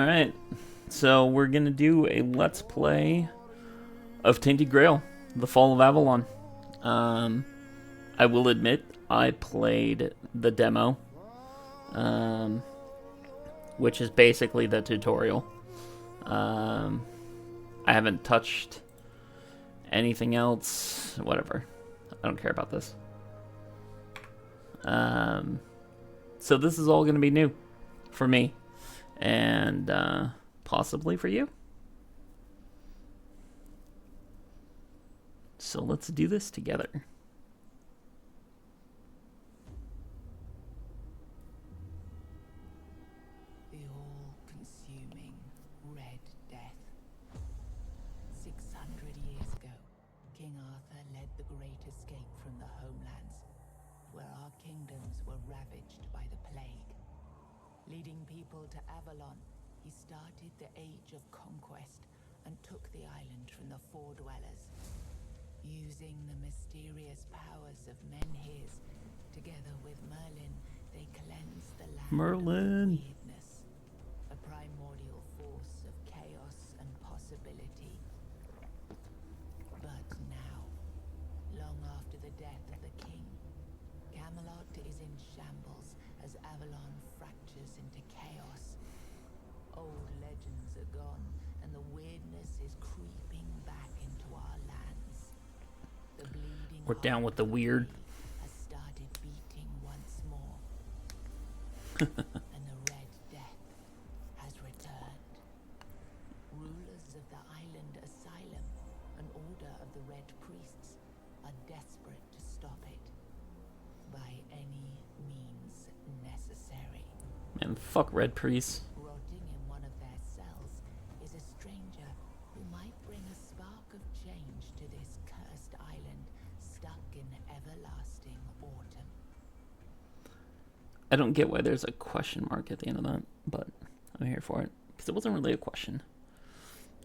Alright, so we're gonna do a Let's Play of Tainted Grail, The Fall of Avalon. I will admit, I played the demo, which is basically the tutorial. I haven't touched anything else, whatever. I don't care about this. So this is all gonna be new for me. And possibly for you. So let's do this together. The all-consuming Red Death. 600 years ago, King Arthur led the Great Escape from the homelands, where our kingdoms were ravaged by the plague. Leading people to Avalon, he started the Age of Conquest and took the island from the Four Dwellers. Using the mysterious powers of Menhirs, together with Merlin, they cleansed the land of weirdness, a primordial force of chaos and possibility. But now, long after the death of the king, Camelot is in shambles as Avalon fractures into chaos. Old legends are gone, and the weirdness is creeping back into our lands. The bleeding We're down with the weird. has started beating once more. And the Red Death has returned. Rulers of the island asylum, an order of the Red Priests, are desperate to stop it by any means necessary. Man, fuck Red Priest. Rotting in one of their cells is a stranger who might bring a spark of change to this cursed island stuck in everlasting autumn. I don't get why there's a question mark at the end of that, but I'm here for it. Because it wasn't really a question.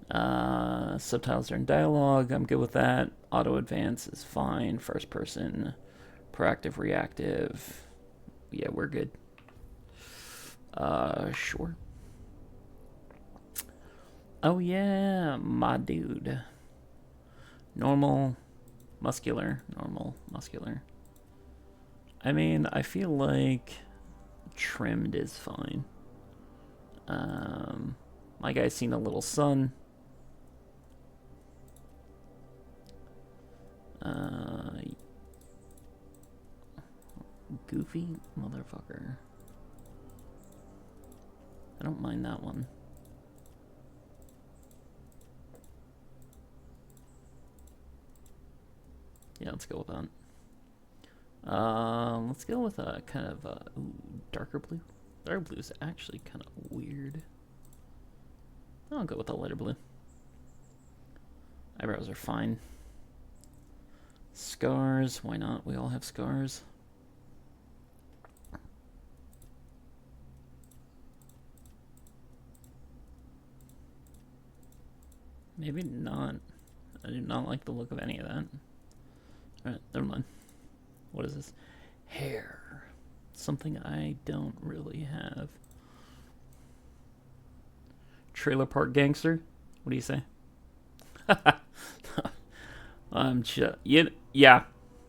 Subtitles are in dialogue. I'm good with that. Auto advance is fine. First person. Proactive, reactive. Yeah, we're good. Sure. Oh yeah, my dude. Normal, muscular, normal, muscular. I mean, I feel like trimmed is fine. My guy's seen a little sun. Goofy motherfucker. I don't mind that one. Yeah, let's go with that. Let's go with a kind of ooh, darker blue. Darker blue is actually kind of weird. I'll go with a lighter blue. Eyebrows are fine. Scars, why not? We all have scars. Maybe not. I do not like the look of any of that. Alright, never mind. What is this? Hair. Something I don't really have. Trailer Park Gangster? What do you say? Yeah,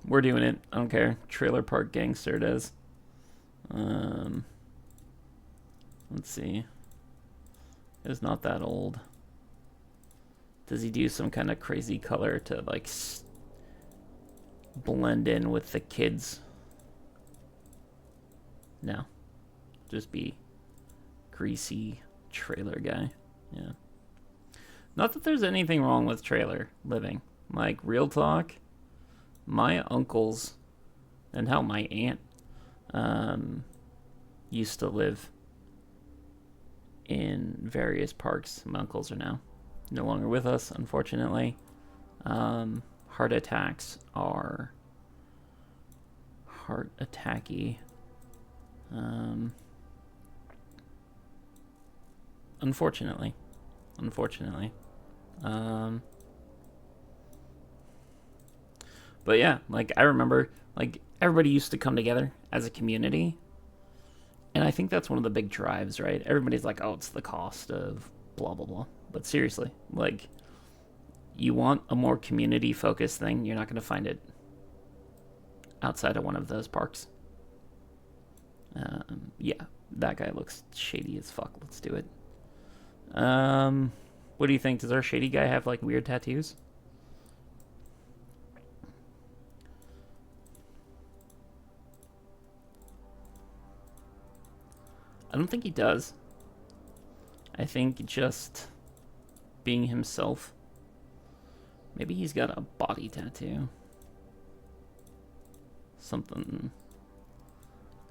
we're doing it. I don't care. Trailer Park Gangster it is. Let's see. It's not that old. Does he do some kind of crazy color to like blend in with the kids? No. Just be greasy trailer guy. Yeah. Not that there's anything wrong with trailer living. Like, real talk, my uncles and how my aunt used to live in various parks. My uncles are now no longer with us, unfortunately. Heart attacks are heart attacky. Unfortunately. But yeah, like I remember, like everybody used to come together as a community And I think that's one of the big drives, right? Everybody's like, oh, it's the cost of blah, blah, blah. But seriously, like, you want a more community-focused thing, you're not going to find it outside of one of those parks. Yeah, that guy looks shady as fuck. Let's do it. What do you think? Does our shady guy have, like, weird tattoos? I don't think he does. I think just being himself. Maybe he's got a body tattoo. Something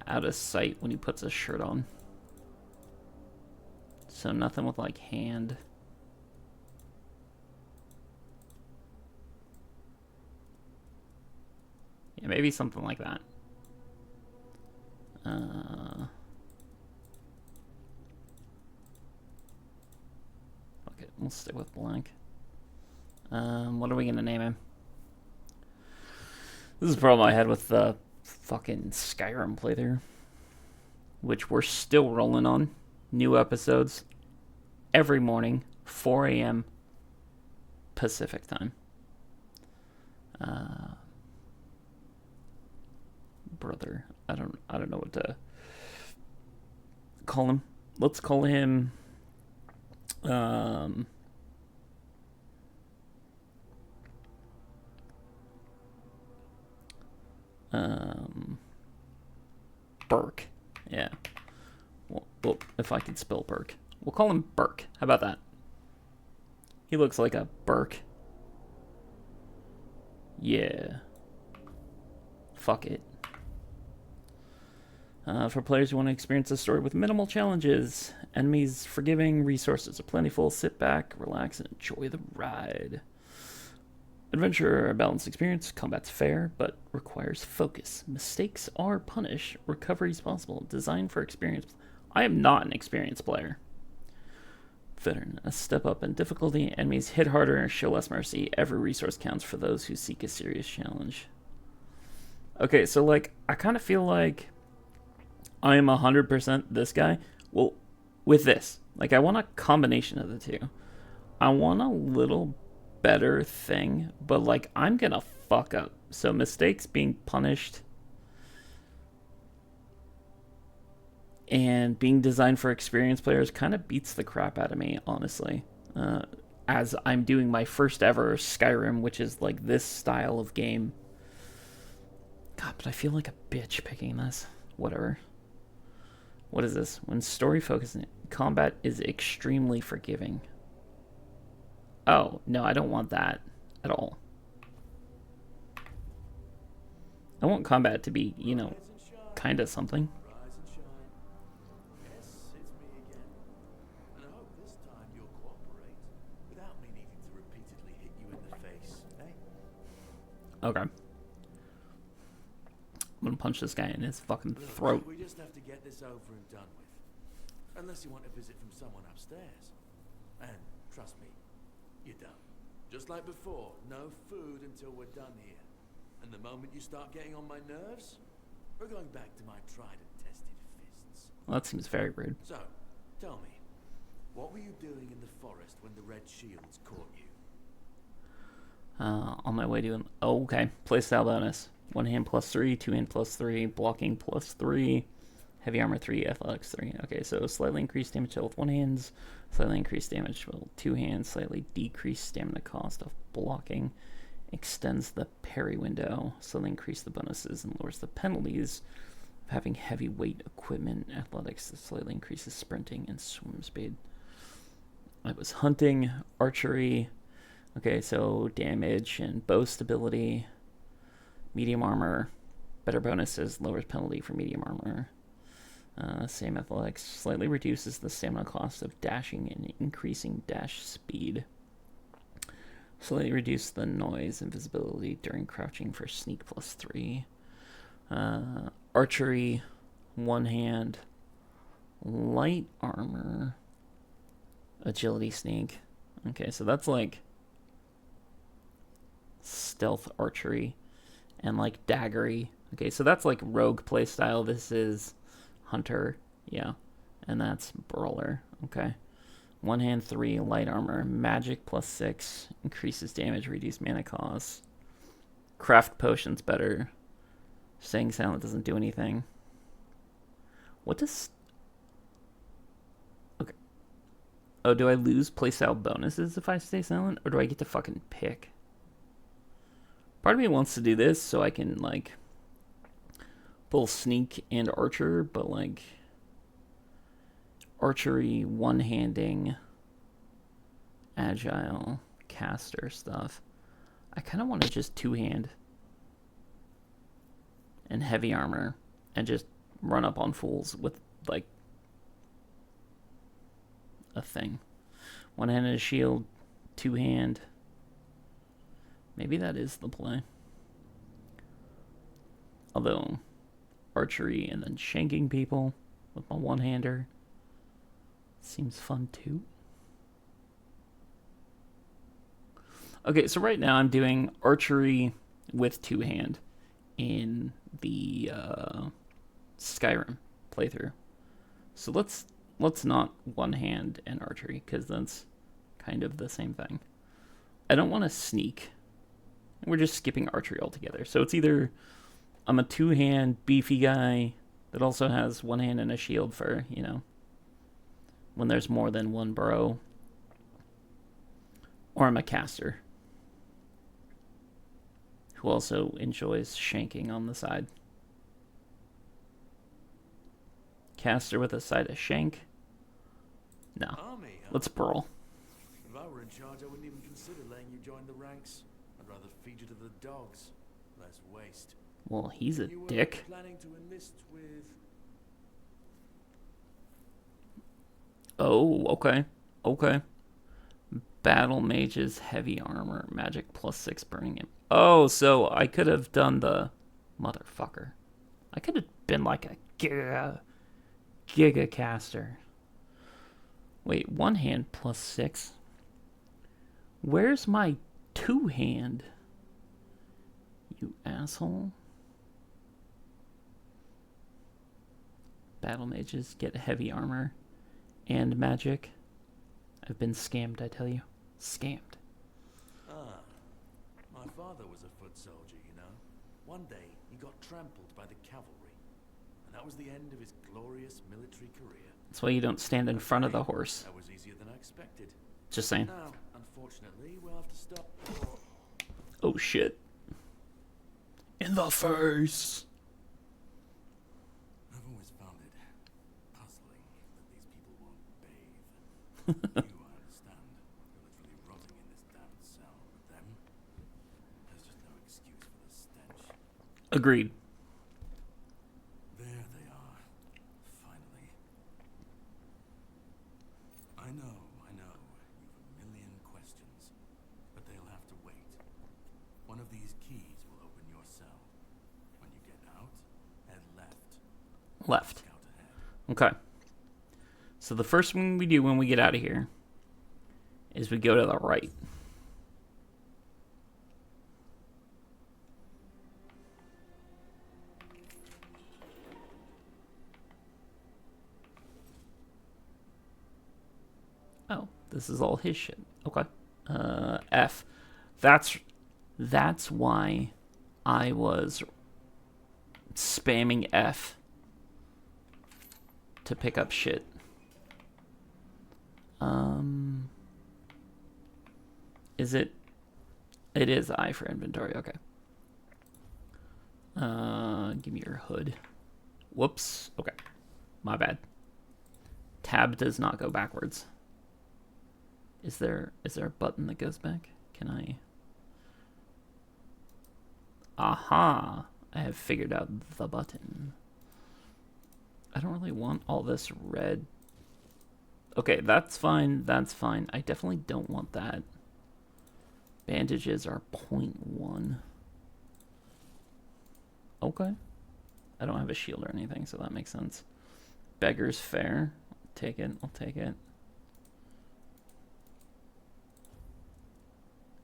out of sight when he puts a shirt on. So nothing with like hand. Yeah, maybe something like that. Okay, we'll stick with blank. What are we gonna name him? This is the problem I had with the fucking Skyrim playthrough, which we're still rolling on. New episodes every morning, 4 a.m. Pacific time. Brother, I don't know what to call him. Let's call him Burke. Yeah. Well, if I could spell Burke. We'll call him Burke. How about that? He looks like a Burke. Yeah. Fuck it. For players who want to experience the story with minimal challenges, enemies forgiving, resources are plentiful, sit back, relax, and enjoy the ride. Adventure, a balanced experience, combat's fair, but requires focus. Mistakes are punished, recovery is possible, designed for experience. I am not an experienced player. Veteran, a step up in difficulty, enemies hit harder and show less mercy. Every resource counts for those who seek a serious challenge. Okay, so like, I kind of feel like I am 100% this guy. Well, with this, like, I want a combination of the two. I want a little better thing, but like, I'm gonna fuck up. So mistakes being punished and being designed for experienced players kind of beats the crap out of me, honestly. As I'm doing my first ever Skyrim, which is like this style of game. God, but I feel like a bitch picking this. Whatever. What is this? When story focused, combat is extremely forgiving. Oh, no, I don't want that at all. I want combat to be, you know, kind of something. Okay. I'm gonna punch this guy in his fucking throat. We just have to get this over and done with. Unless you want a visit from someone upstairs. And trust me, you don't. Just like before, no food until we're done here. And the moment you start getting on my nerves, we're going back to my tried and tested fists. Well, that seems very rude. So, tell me, what were you doing in the forest when the red shields caught you? On my way to an... Oh, okay. Playstyle bonus. 1 hand +3, 2 hand +3, blocking +3, heavy armor 3, athletics 3. Okay, so slightly increased damage with 1 hand, slightly increased damage with 2 hands, slightly decreased stamina cost of blocking, extends the parry window, slightly increase the bonuses and lowers the penalties of having heavy weight equipment. Athletics slightly increases sprinting and swim speed. I was hunting, archery. Okay, so damage and bow stability. Medium armor, better bonuses, lowers penalty for medium armor. Same athletics, slightly reduces the stamina cost of dashing and increasing dash speed. Slightly reduce the noise and visibility during crouching for sneak +3. Archery, 1 hand. Light armor, agility sneak. Okay, so that's like stealth archery. And like daggery. Okay, so that's like rogue playstyle. This is hunter Yeah. And that's Brawler. Okay. One hand, 3, light armor. Magic plus 6. Increases damage, reduce mana cost. Craft potions better. Staying silent doesn't do anything. What does... Okay. Oh, do I lose playstyle bonuses if I stay silent? Or do I get to fucking pick? Part of me wants to do this so I can, like, pull sneak and archer, but, like, archery, one-handing, agile, caster stuff. I kind of want to just two-hand and heavy armor and just run up on fools with, like, a thing. One-handed shield, two-hand. Maybe that is the play. Although, archery and then shanking people with my one-hander seems fun too. Okay, so right now I'm doing archery with two-hand in the Skyrim playthrough. So let's not one-hand and archery, because that's kind of the same thing. I don't want to sneak. We're just skipping archery altogether. So it's either I'm a two-hand beefy guy that also has one hand and a shield for, you know, when there's more than one bro, or I'm a caster who also enjoys shanking on the side. Caster with a side of shank? No. Army, huh? Let's brawl. If I were in charge, I wouldn't even consider letting you join the ranks. I'd rather feed you to the dogs. Less waste. Well, he's a You were dick. planning to enlist with... Oh, okay. Okay. Battle mages, heavy armor, magic plus 6 burning him. Oh, so I could have done the motherfucker. I could have been like a giga caster. Wait, one hand plus 6. Where's my two hand? You asshole. Battle mages get heavy armor and magic. I've been scammed, I tell you. Scammed. Ah, my father was a foot soldier, you know. One day, he got trampled by the cavalry. And that was the end of his glorious military career. That's why you don't stand in front of the horse. That was easier than I expected. Just saying. Now, unfortunately, we'll have to stop. Oh shit. In the face. I've always found it puzzling that these people won't bathe. You, I understand. You're literally rotting in this damn cell. But them, there's just no excuse for the stench. Agreed. There they are. Finally. I know. You've a million questions. But they'll have to wait. One of these keys will open your cell. When you get out, head left. Left. Scout ahead. Okay. So the first thing we do when we get out of here is we go to the right. Oh, this is all his shit. Okay. F. That's why I was spamming F to pick up shit. Is it? It is I for inventory. Okay. Give me your hood. Whoops. Okay. My bad. Tab does not go backwards. Is there a button that goes back? Can I? Aha! I have figured out the button. I don't really want all this red. Okay, that's fine. That's fine. I definitely don't want that. Bandages are 0.1. Okay. I don't have a shield or anything, so that makes sense. Beggar's fair. Take it. I'll take it.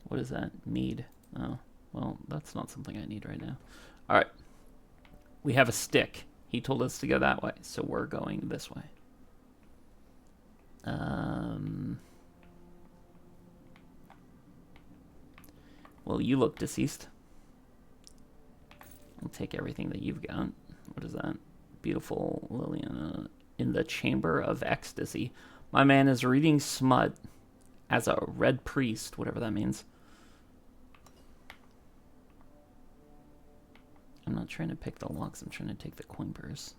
What is that? Mead. Oh, well, that's not something I need right now. All right. We have a stick He told us to go that way, so we're going this way. Well, you look deceased. I'll take everything that you've got. What is that? Beautiful Liliana in the Chamber of Ecstasy. My man is reading smut as a red priest, whatever that means. I'm not trying to pick the locks, I'm trying to take the coin purse.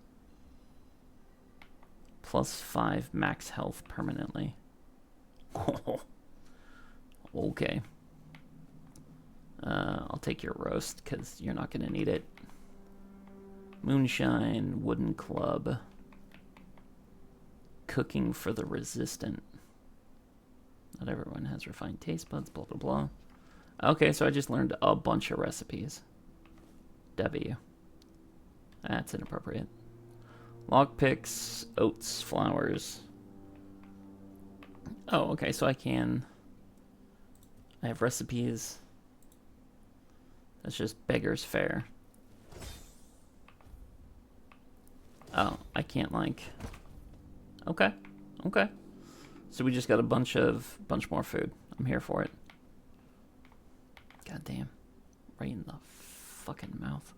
+5 max health permanently. Okay. I'll take your roast, because you're not going to need it. Moonshine, wooden club. Cooking for the resistant. Not everyone has refined taste buds, blah, blah, blah. Okay, so I just learned a bunch of recipes. W. That's inappropriate. Lockpicks, oats, flowers. Oh, okay, so I have recipes. That's just beggar's fare. Oh, I can't Okay. Okay. So we just got a bunch more food. I'm here for it. God damn. Right in the fucking mouth.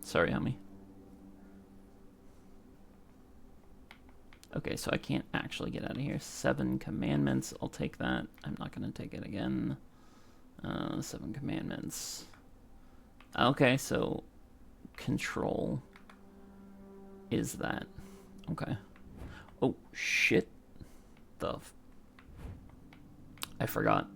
Sorry, homie. Okay, so I can't actually get out of here. 7 commandments. I'll take that. I'm not going to take it again. 7 commandments. Okay, so control is that. Okay. Oh, shit. I forgot.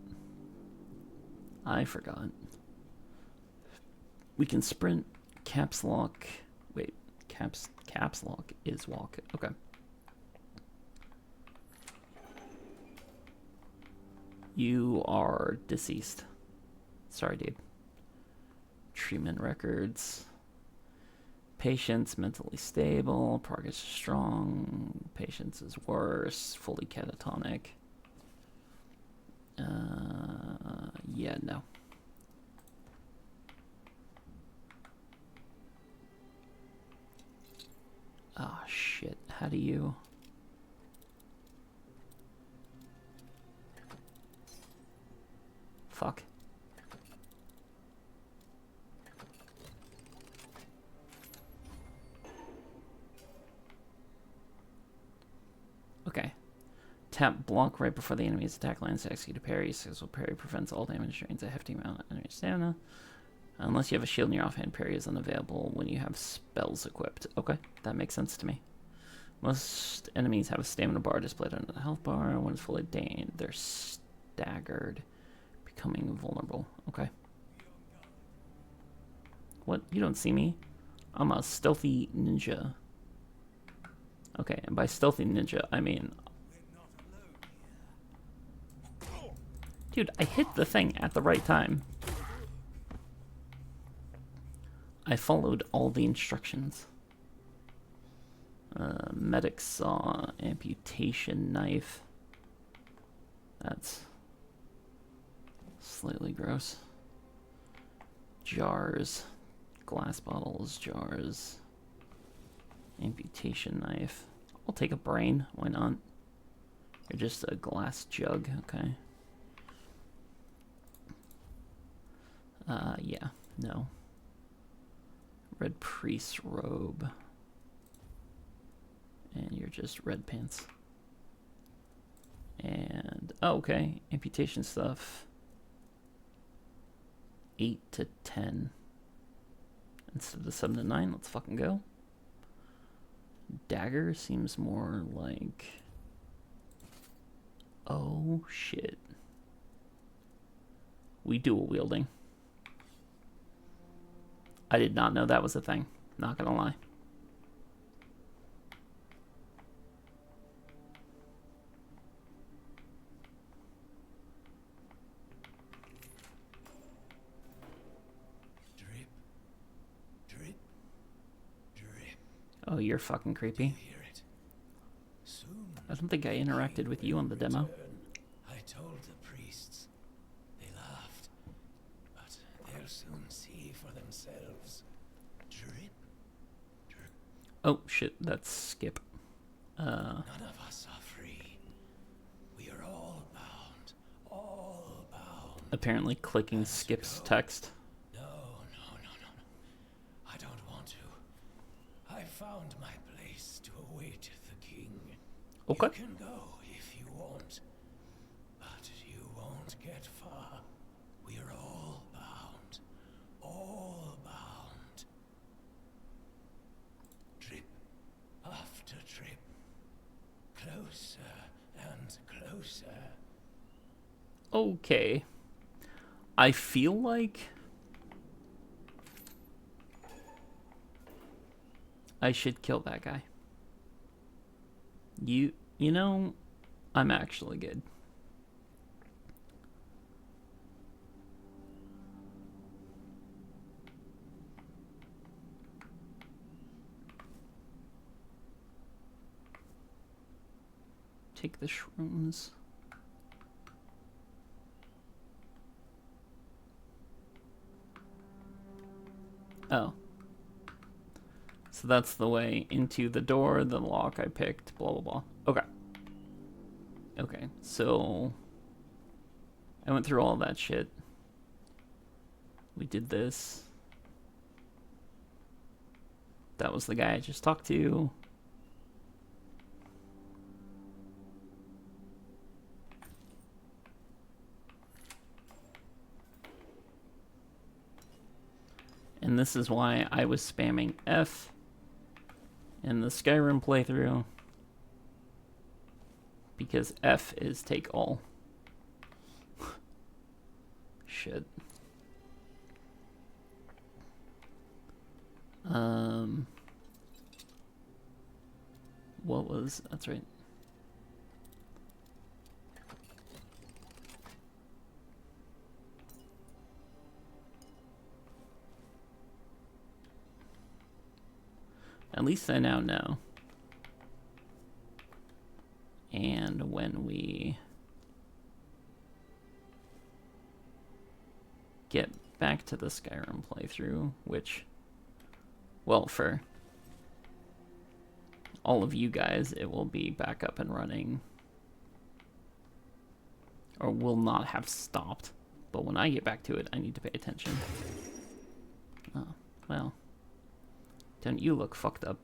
We can sprint. Caps lock. Wait, caps lock is walk. Okay. You are deceased. Sorry, dude. Treatment records. Patience, mentally stable. Progress is strong. Patience is worse. Fully catatonic. Yeah, no. Oh, shit. How do you... Fuck. Okay. Tap block right before the enemy's attack lands to execute a parry. Successful parry prevents all damage, drains a hefty amount of enemy stamina. Unless you have a shield in your offhand, parry is unavailable when you have spells equipped. Okay, that makes sense to me. Most enemies have a stamina bar displayed under the health bar. When it's fully drained, they're staggered, becoming vulnerable. Okay. What? You don't see me? I'm a stealthy ninja. Okay, and by stealthy ninja, I mean... Dude, I hit the thing at the right time. I followed all the instructions. Medic saw, amputation knife. That's slightly gross. Jars, glass bottles, jars. Amputation knife. I'll take a brain. Why not? You're just a glass jug. Okay. Yeah. No. Red priest robe. And you're just red pants. And, oh, okay. Amputation stuff. 8 to 10. Instead of the 7 to 9, let's fucking go. Dagger seems more like... Oh, shit. We dual wielding. I did not know that was a thing. Not gonna lie. Drip, drip, drip. Oh, you're fucking creepy. Hear it? Soon. I don't think I interacted with you on the demo. I told the priests. They laughed. Oh, shit, that's Skip. None of us are free. We are all bound. All bound. Apparently clicking Skip's text. No. I don't want to. I found my place to await the king. Okay. You can go if you want, but you won't get far. We are all bound. All bound. Trip after trip. Closer and closer. Okay. I feel like I should kill that guy. You know, I'm actually good. Take the shrooms. Oh. So that's the way into the door, the lock I picked, blah, blah, blah. Okay. Okay, so I went through all that shit. We did this. That was the guy I just talked to. And this is why I was spamming F in the Skyrim playthrough. Because F is take all. Shit. What was... That's right. At least I now know. And when we get back to the Skyrim playthrough, which, well, for all of you guys, it will be back up and running, or will not have stopped. But when I get back to it, I need to pay attention. Oh, well. Don't you look fucked up?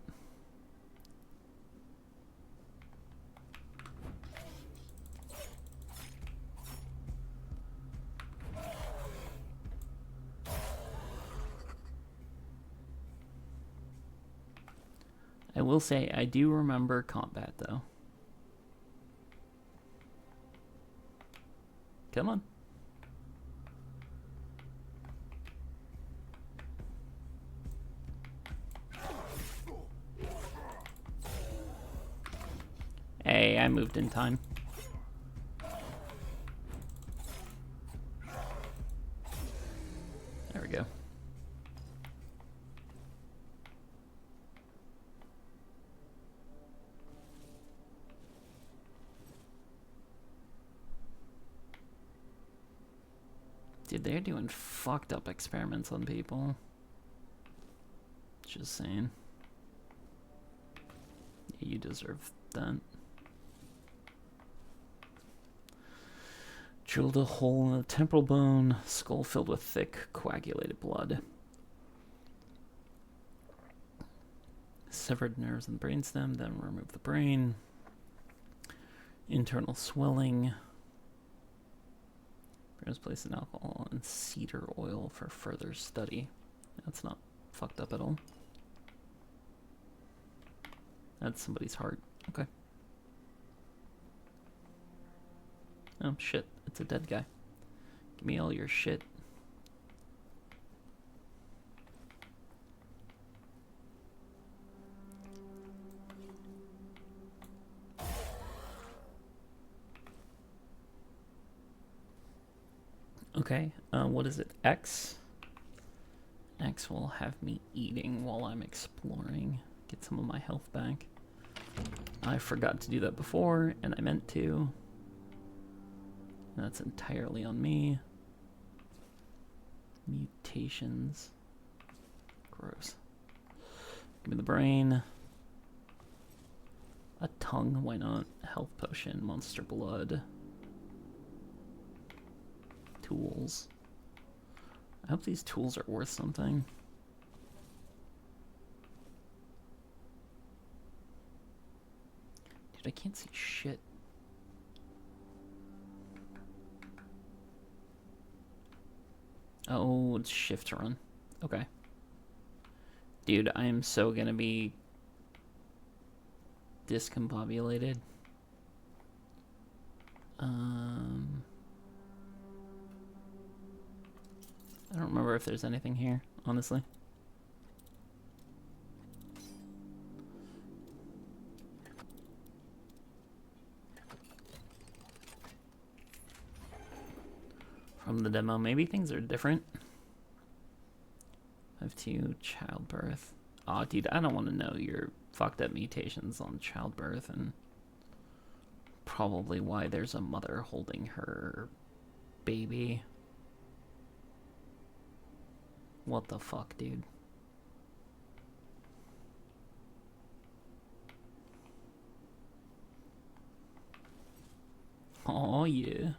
I will say, I do remember combat, though. Come on. Hey, I moved in time. There we go. Dude, they're doing fucked up experiments on people. Just saying. Yeah, you deserve that. Drilled a hole in the temporal bone, skull filled with thick, coagulated blood. Severed nerves in the brainstem, then remove the brain. Internal swelling. Burns placed in alcohol and cedar oil for further study. That's not fucked up at all. That's somebody's heart. Okay. Oh, shit. It's a dead guy. Give me all your shit. Okay, what is it? X? X will have me eating while I'm exploring. Get some of my health back. I forgot to do that before, and I meant to. That's entirely on me. Mutations. Gross. Give me the brain. A tongue, why not? Health potion, monster blood. Tools. I hope these tools are worth something. Dude, I can't see shit. Oh, it's shift to run. Okay. Dude, I am so gonna be discombobulated. I don't remember if there's anything here, honestly. From the demo, maybe things are different. 5-2 childbirth. Aw, dude, I don't want to know your fucked up mutations on childbirth and probably why there's a mother holding her baby. What the fuck, dude? Oh yeah.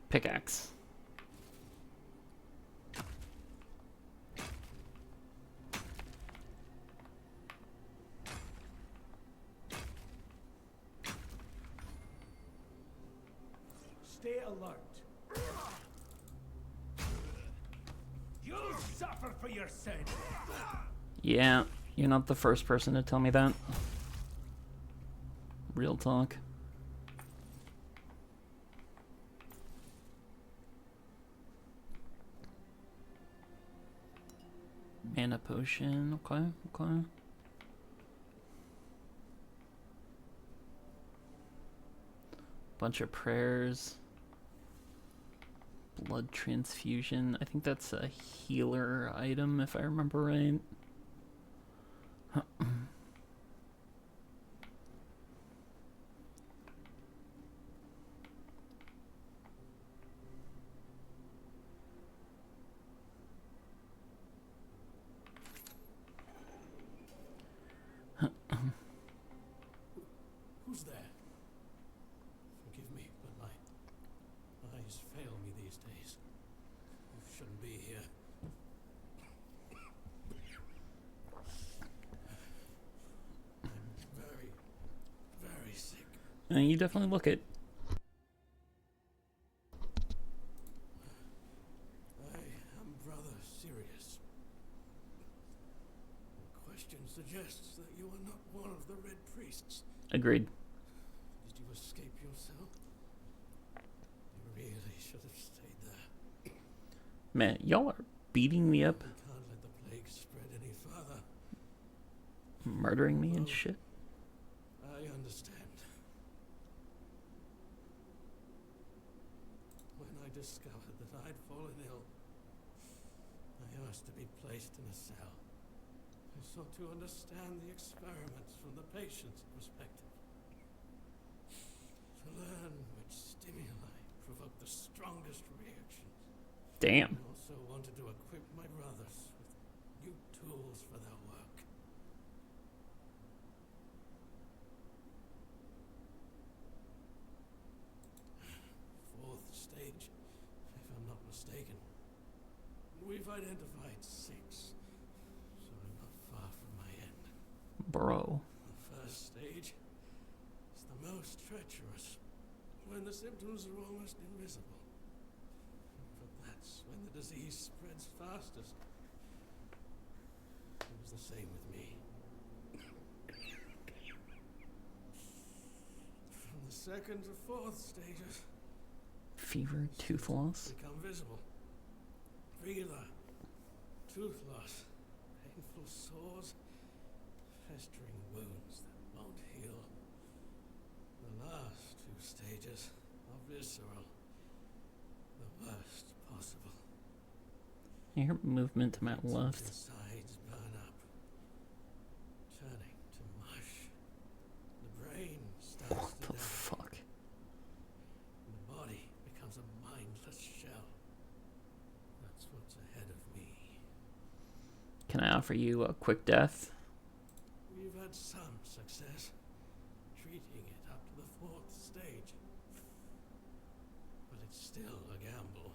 Pickaxe. Stay alert. You'll suffer for your sin. Yeah, you're not the first person to tell me that. Real talk. Mana potion, okay, okay. Bunch of prayers. Blood transfusion. I think that's a healer item, if I remember right. Who's there? Forgive me, but my eyes fail me these days. You shouldn't be here. I'm very, very sick. You definitely look it. I am rather serious. The question suggests that you are not one of the Red Priests. Agreed. Did you escape yourself? You really should have stayed there. Man, y'all are beating me up, We can't let the plague spread any further. murdering me and shit. I understand. When I discovered that I'd fallen ill, I asked to be placed in a cell. I sought to understand the experiments from the patient's perspective. To learn which stimuli provoke the strongest reactions. Damn. I also wanted to equip my brothers with new tools for their work. Fourth stage, if I'm not mistaken. We've identified 6, so I'm not far from my end. Bro. The first stage is the most treacherous, when the symptoms are almost invisible. But that's when the disease spreads fastest. It was the same with me. From the second to fourth stages, Fever, tooth loss. become visible. Fever, tooth loss, painful sores, festering wounds that won't heal. The last 2 stages are visceral, the worst possible. I hear movement to my left. Insides burn up, turning to mush. The brain starts What to the die. fuck? The body becomes a mindless shell. That's what's ahead of me. Can I offer you a quick death? We've had some success. it's still a gamble.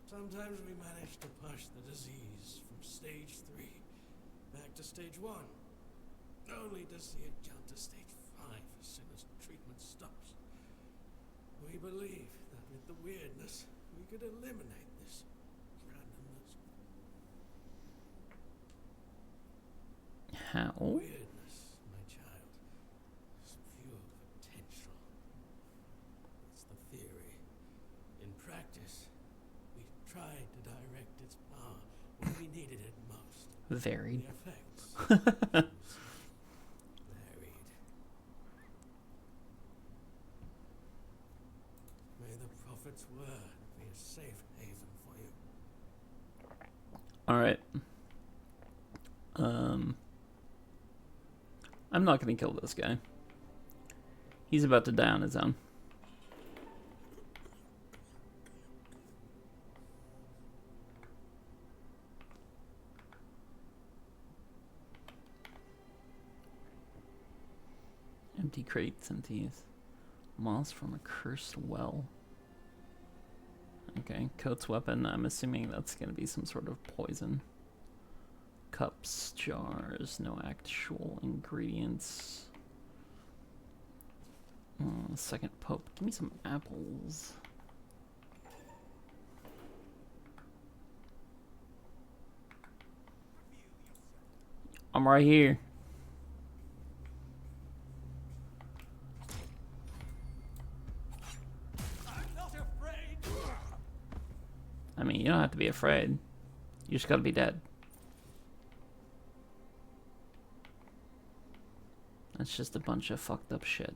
Sometimes we manage to push the disease from stage 3 back to stage 1, only to see it jump to stage 5 as soon as treatment stops. We believe that with the weirdness, we could eliminate this randomness. How? Weirdness, my child, is pure potential. It's the theory. In practice, we tried to direct its power when we needed it most. Varied. The effects varied. May the prophet's word be a safe haven for you. Alright. I'm not gonna kill this guy. He's about to die on his own. Empty crates, empties. Moss from a cursed well. Okay, coat's weapon. I'm assuming that's gonna be some sort of poison. Cups, jars, no actual ingredients. Second pope. Give me some apples. I'm right here. I mean, you don't have to be afraid. You just gotta be dead. That's just a bunch of fucked up shit.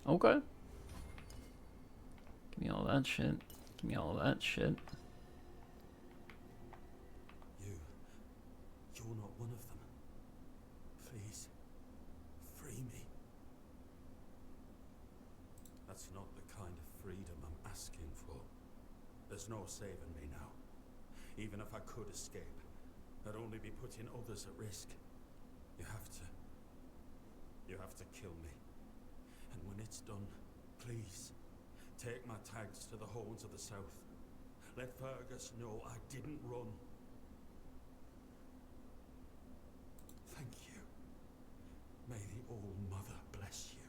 Okay. Give me all that shit. Give me all that shit. You're not one of them. Please, free me. That's not the kind of freedom I'm asking for. There's no saving me now. Even if I could escape, I'd only be putting others at risk. You have to kill me. And when it's done, please, take my tags to the horns of the south. Let Fergus know I didn't run. Thank you. May the All-Mother bless you.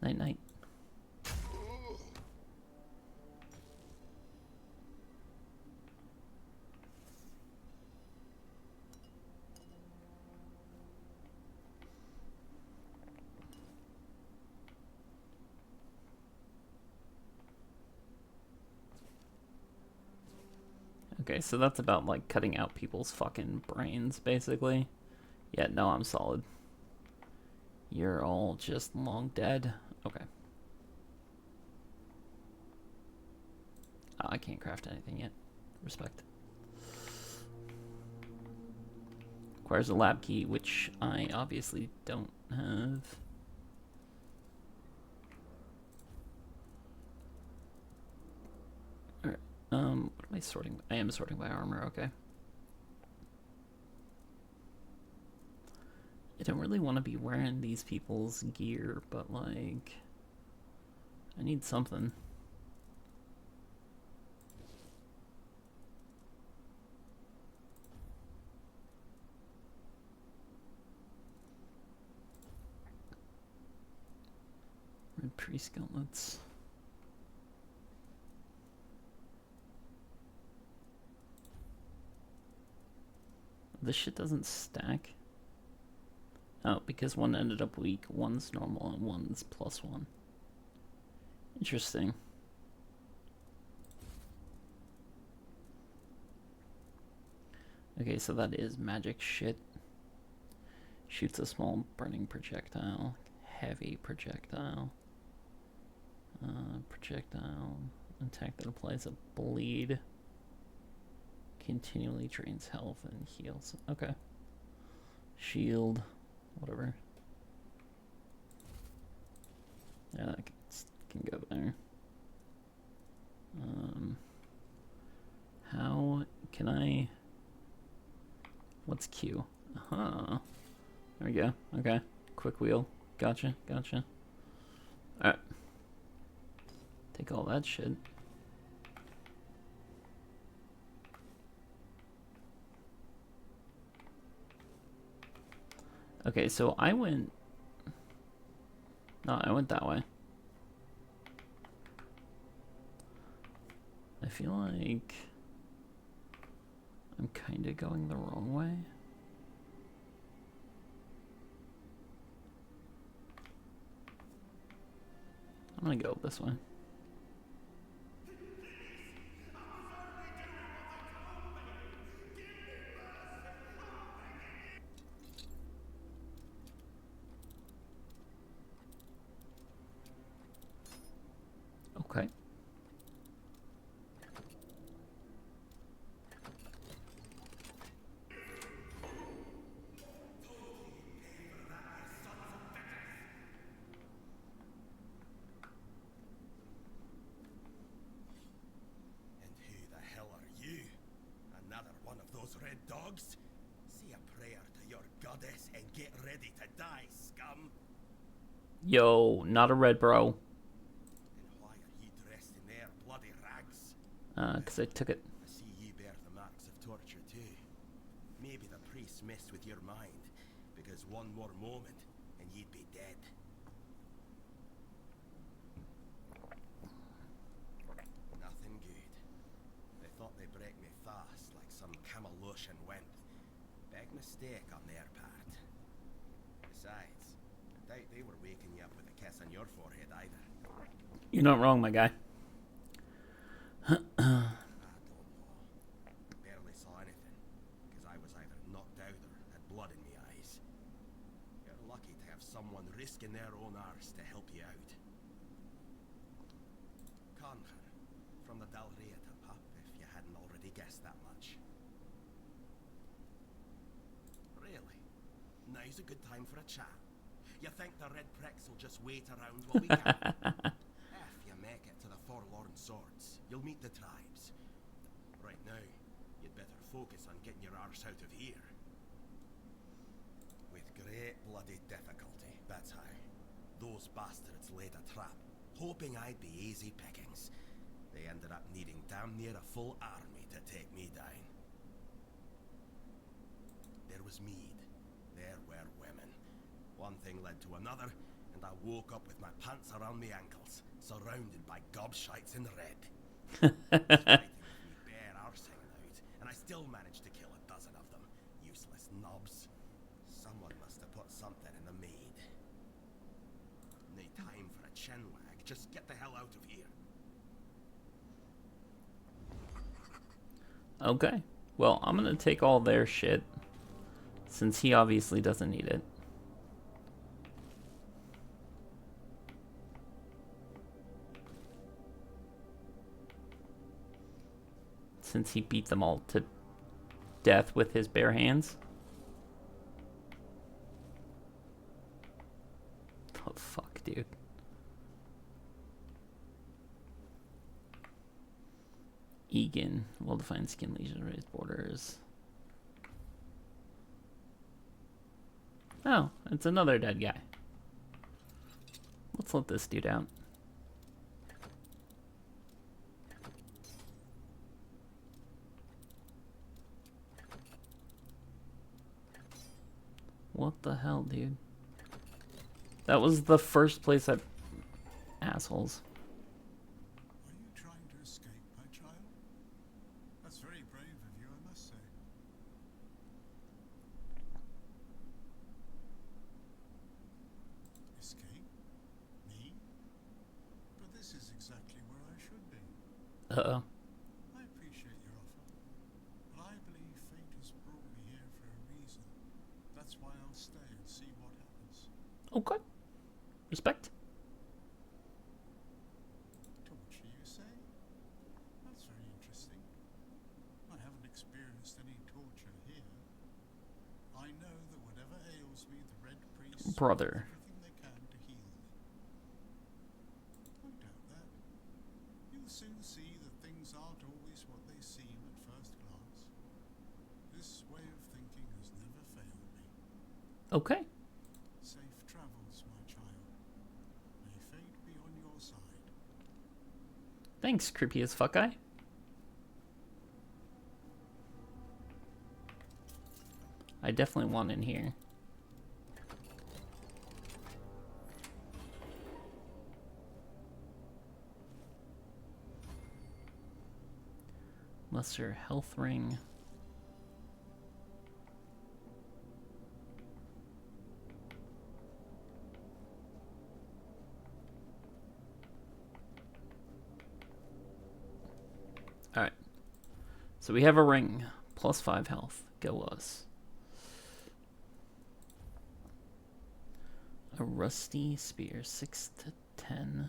Night night. Okay, so that's about like cutting out people's fucking brains, basically. Yeah, no, I'm solid. You're all just long dead. Okay. Oh, I can't craft anything yet. Respect. Requires a lab key, which I obviously don't have. Alright, what am I sorting? I am sorting by armor, okay. I don't really want to be wearing these people's gear, but like, I need something. Red priest gauntlets. This shit doesn't stack. Oh, because one ended up weak, one's normal, and one's +1. Interesting. Okay, so that is magic shit. Shoots a small burning projectile. Heavy projectile. Projectile. Attack that applies a bleed. Continually drains health and heals. Okay. Shield. Whatever. Yeah, that can go there. can I... What's Q? Huh. There we go. Okay. Quick wheel. Gotcha. Gotcha. Alright. Take all that shit. Okay, so I went... No, I went that way. I feel like I'm kind of going the wrong way. I'm gonna go this way. Okay. Red dogs, say a prayer to your goddess and get ready to die, scum. Yo, not a red bro. And why are ye dressed in their bloody rags? 'Cause I took it. I see ye bear the marks of torture too. Maybe the priest messed with your mind, because one more moment and ye'd be dead. Nothing good. They thought they'd break me fast, like some Camelotian wimp. Big mistake on their part. Besides, I doubt they were waking you up with a kiss on your forehead either. You're not wrong, my guy. I don't know. Barely saw anything, because I was either knocked out or had blood in my eyes. You're lucky to have someone risking their own arse to help you out. Conquer, from the Dalriata pup, if you hadn't already guessed that much. Really? Now's a good time for a chat. You think the red pricks will just wait around while we camp? If you make it to the Forlorn Swords, you'll meet the tribes. Right now, you'd better focus on getting your arse out of here. With great bloody difficulty, that's how. Those bastards laid a trap, hoping I'd be easy pickings. They ended up needing damn near a full army to take me down. There was mead. There were women. One thing led to another, and I woke up with my pants around my ankles, surrounded by gobshites in red. Fighting with me bare arse hanging out, and I still managed to kill a dozen of them. Useless knobs. Someone must have put something in the mead. No time for a chinwag. Just get the hell out of here. Okay. Well, I'm gonna take all their shit, since he obviously doesn't need it. Since he beat them all to death with his bare hands. Oh, fuck, dude. Egan, well-defined skin lesion, raised borders. Oh, it's another dead guy. Let's let this dude out. What the hell, dude? That was the first place I... Assholes. Are you trying to escape, my child? That's very brave of you, I must say. Escape? Me? But this is exactly where I should be. Uh-oh. I appreciate your offer, but I believe fate has brought me here for a reason. That's why I'll stay and see what happens. Okay. Respect. Torture, you say? That's very interesting. I haven't experienced any torture here. I know that whatever ails me, the Red Priests Brother. do everything they can to heal me. I doubt that. You'll soon see that things aren't always what they seem at first glance. This way of thinking has never failed me. Okay. Safe travels, my child. May fate be on your side. Thanks, creepy as fuck guy. I definitely want in here. Lesser health ring. Alright. So we have a ring. Plus 5 health. Go us. A rusty spear. 6 to 10.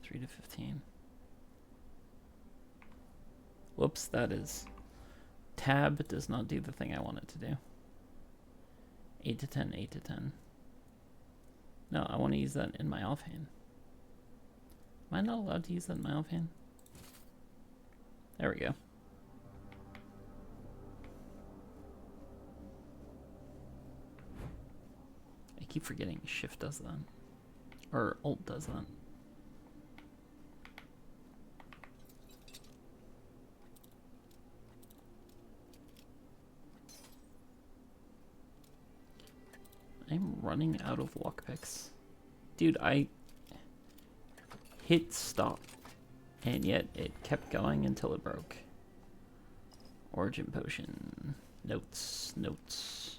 3 to 15. Whoops, that is... Tab does not do the thing I want it to do. 8 to 10, 8 to 10. No, I want to use that in my offhand. Am I not allowed to use that in my offhand? There we go. I keep forgetting Shift does that. Or Alt does that. I'm running out of lockpicks. Dude, I hit stop. And yet it kept going until it broke. Origin potion. Notes. Notes.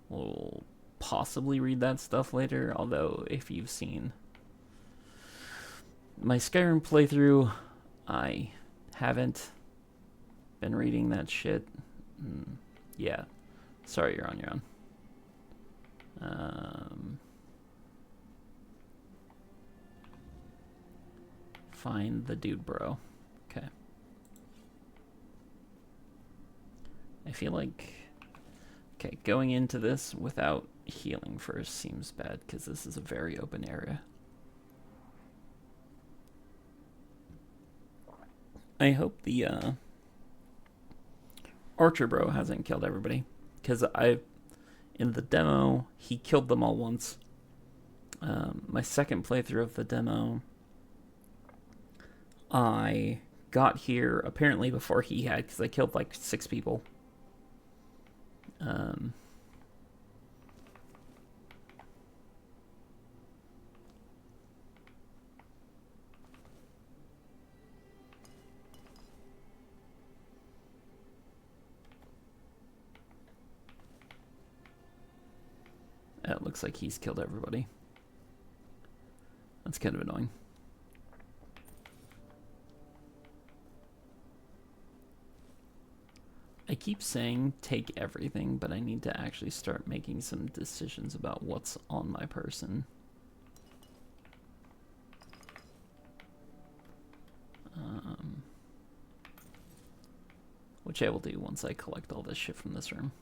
We'll possibly read that stuff later. Although, if you've seen my Skyrim playthrough, I haven't been reading that shit. Yeah. Sorry, you're on your own. Find the dude, bro. Okay. I feel like... Okay, going into this without healing first seems bad, because this is a very open area. I hope the Archer bro hasn't killed everybody, because in the demo, he killed them all once. My second playthrough of the demo, I got here apparently before he had, because I killed like 6 people. It looks like he's killed everybody. That's kind of annoying. I keep saying take everything, but I need to actually start making some decisions about what's on my person. Which I will do once I collect all this shit from this room.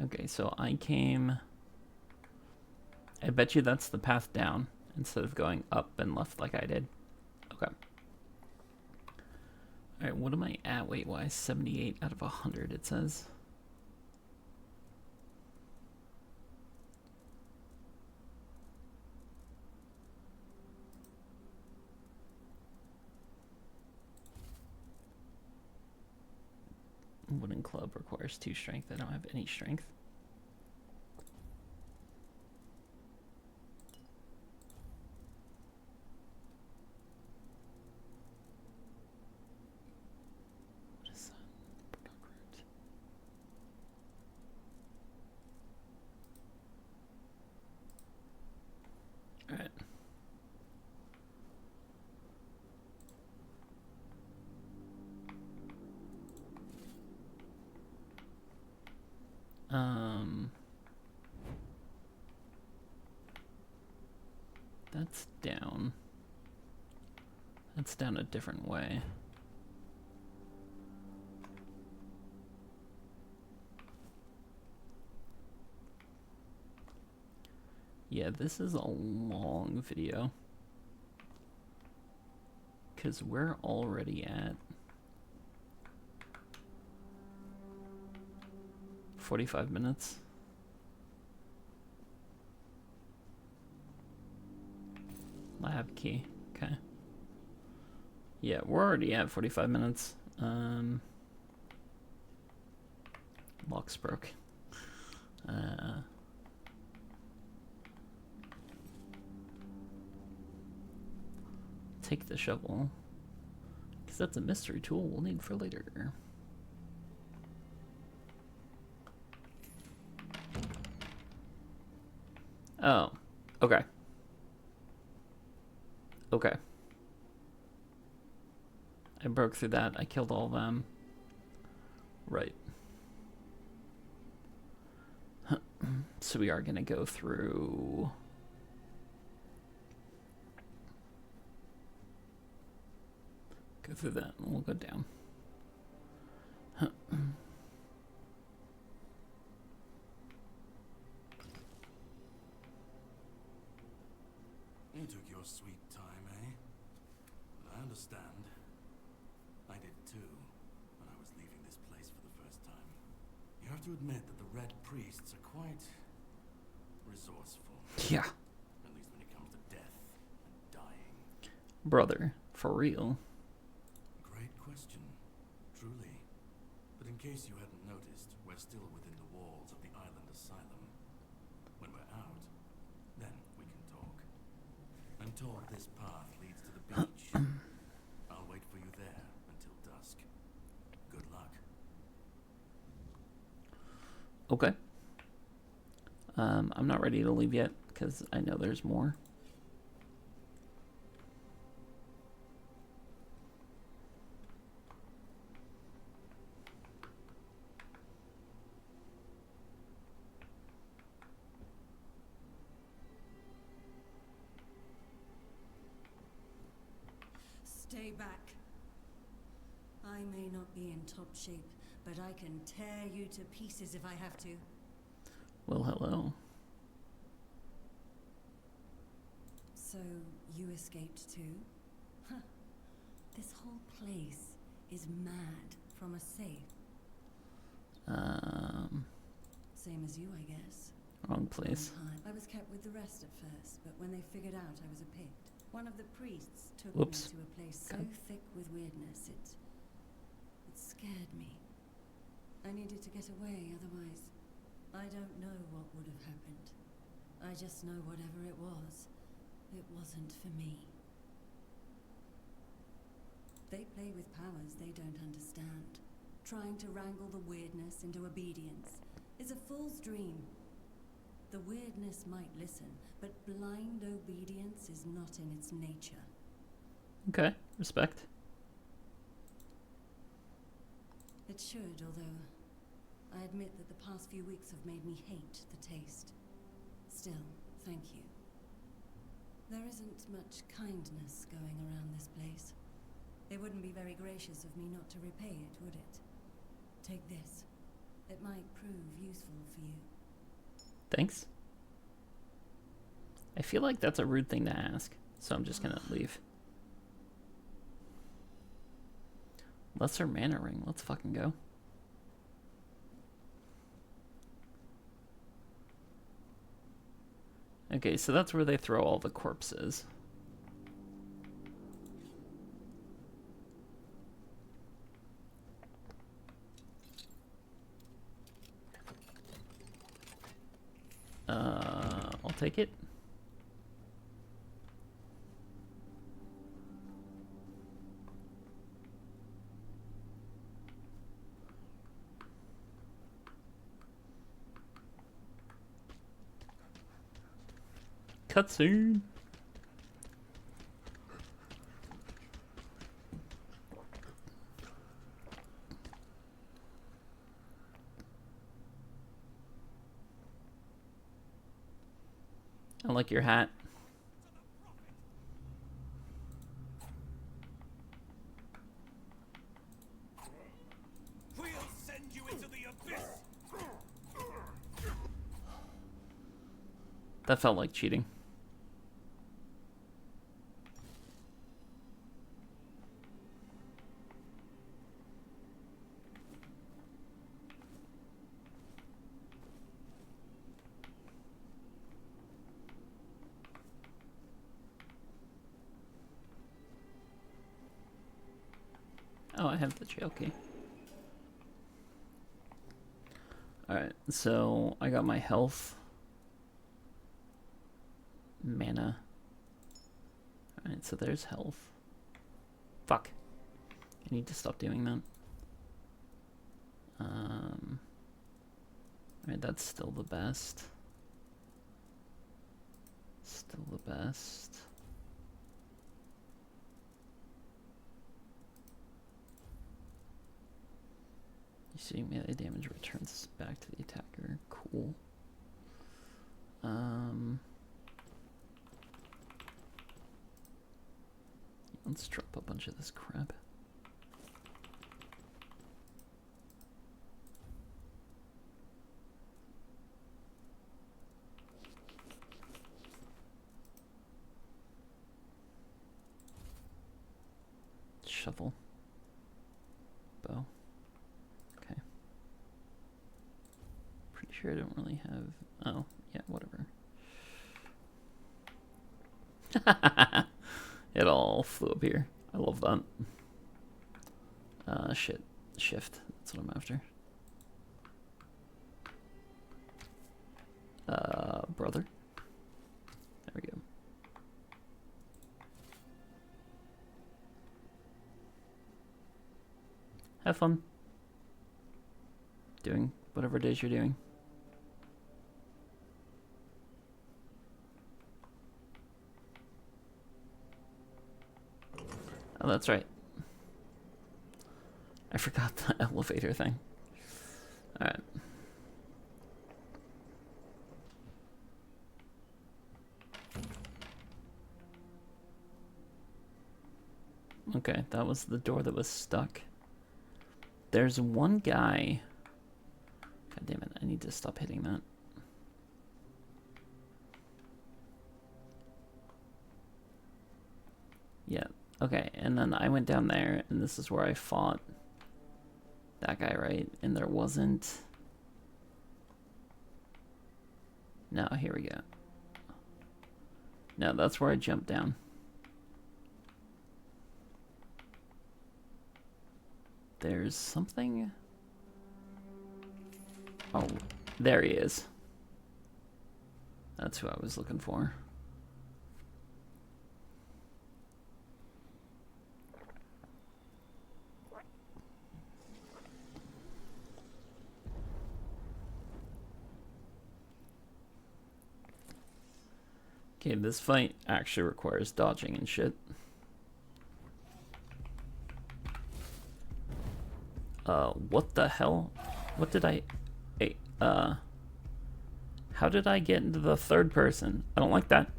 Okay, so I came... I bet you that's the path down, instead of going up and left like I did. Okay. Alright, what am I at weight-wise? 78 out of 100, it says. Wooden club requires 2 strength. I don't have any strength. What is that? Dog root. All right. That's down. That's down a different way. Yeah, this is a long video. Because we're already at 45 minutes. Lab key. Okay. Yeah, we're already at 45 minutes. Lock's broke. Take the shovel. Because that's a mystery tool we'll need for later. Oh. Okay. Okay. I broke through that. I killed all of them. Right. So we are going to go through... Go through that and we'll go down. You took your sweet time, eh? I understand. I did too, when I was leaving this place for the first time. You have to admit that the Red Priests are quite resourceful. Yeah. At least when it comes to death and dying. Brother, for real. Great question, truly. But in case you hadn't noticed, we're still within the walls of the island asylum. When we're out, then we can talk. I'm told this path leads to the beach. I'll wait for you there until dusk. Good luck. Okay. I'm not ready to leave yet, because I know there's more. Stay back. I may not be in top shape, but I can tear you to pieces if I have to. Well, hello. So, you escaped too? Huh. This whole place is mad from a safe. Same as you, I guess. Wrong place. I was kept with the rest at first, but when they figured out I was a pict, one of the priests took Whoops. me to a place so thick with weirdness, it scared me. I needed to get away, otherwise I don't know what would have happened. I just know whatever it wasn't for me. They play with powers they don't understand. Trying to wrangle the weirdness into obedience is a fool's dream. The weirdness might listen, but blind obedience is not in its nature. Okay, respect. It should, although I admit that the past few weeks have made me hate the taste. Still, thank you. There isn't much kindness going around this place. It wouldn't be very gracious of me not to repay it, would it? Take this. It might prove useful for you. Thanks. I feel like that's a rude thing to ask, so I'm just gonna leave. Lesser mana ring. Let's fucking go. Okay, so that's where they throw all the corpses. I'll take it. Cutscene. I like your hat. We'll send you into the abyss. That felt like cheating. Oh, I have the jail key. Alright, so I got my health. Mana. Alright, so there's health. Fuck. I need to stop doing that. Alright, that's still the best. Still the best. You see melee damage returns back to the attacker. Cool. Let's drop a bunch of this crap. Shovel. Bow. Okay. Pretty sure I don't really have... Oh, yeah, whatever. It all flew up here. I love that. Shit. Shift. That's what I'm after. Brother. There we go. Have fun. Doing whatever it is you're doing. Oh, that's right. I forgot the elevator thing. Alright. Okay, that was the door that was stuck. There's one guy. God damn it, I need to stop hitting that. Yeah, okay, and then I went down there, and this is where I fought that guy, right? And there wasn't... No, here we go. No, that's where I jumped down. There's something... Oh, there he is. That's who I was looking for. Okay, this fight actually requires dodging and shit. What the hell? What did I... Hey, how did I get into the third person? I don't like that.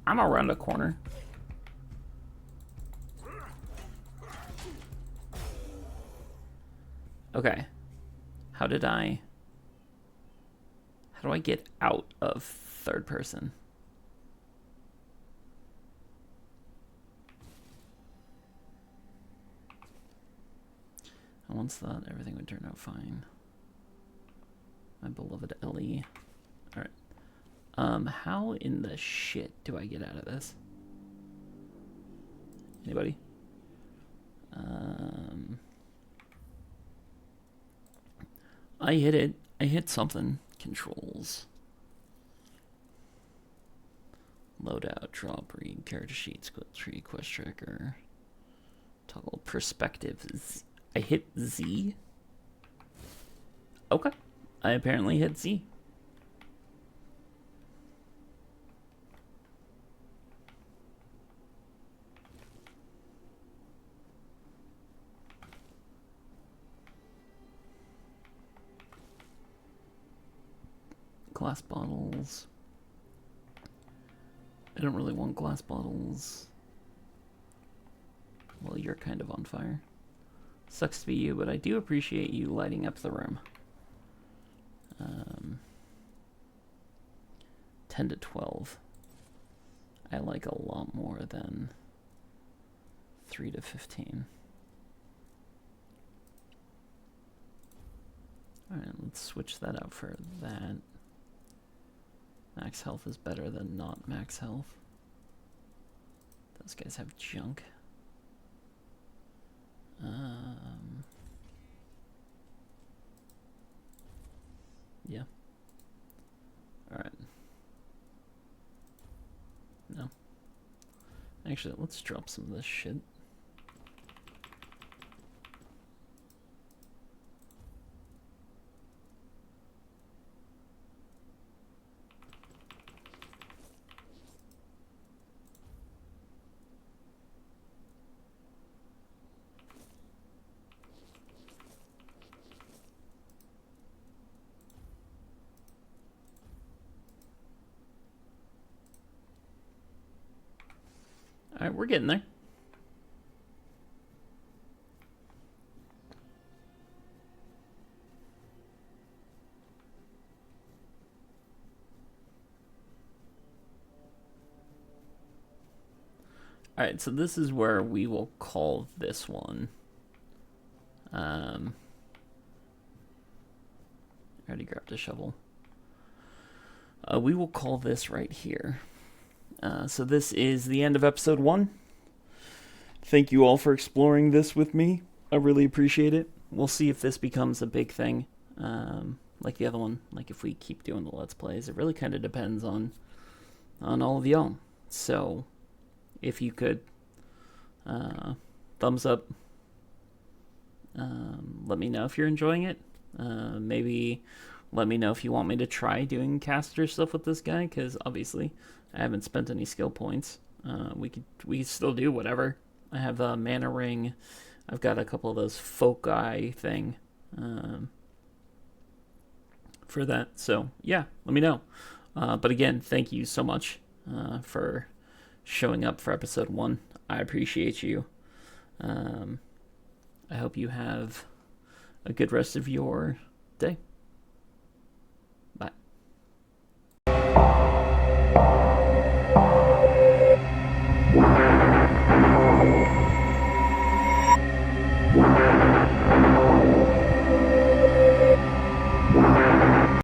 I'm around a corner. Okay. How do I get out of third person? And once that, everything would turn out fine. My beloved Ellie. Alright. How in the shit do I get out of this? Anybody? I hit it. I hit something. Controls. Loadout, drop, read, character sheet, split tree, quest tracker. Toggle perspectives. I hit Z? Okay. I apparently hit Z. Glass bottles. I don't really want glass bottles. Well, you're kind of on fire. Sucks to be you, but I do appreciate you lighting up the room. 10 to 12. I like a lot more than 3 to 15. Alright, let's switch that out for that. Max health is better than not max health. Those guys have junk. Yeah. Alright. No. Actually, let's drop some of this shit. Alright, we're getting there. Alright, so this is where we will call this one. I already grabbed a shovel. We will call this right here. So this is the end of episode 1. Thank you all for exploring this with me. I really appreciate it. We'll see if this becomes a big thing. Like the other one. Like if we keep doing the Let's Plays. It really kind of depends on all of y'all. So if you could thumbs up. Let me know if you're enjoying it. Maybe let me know if you want me to try doing caster stuff with this guy, because obviously I haven't spent any skill points. We could still do whatever. I have a mana ring. I've got a couple of those folk eye thing for that. So yeah, let me know. But again, thank you so much for showing up for episode 1. I appreciate you. I hope you have a good rest of your day.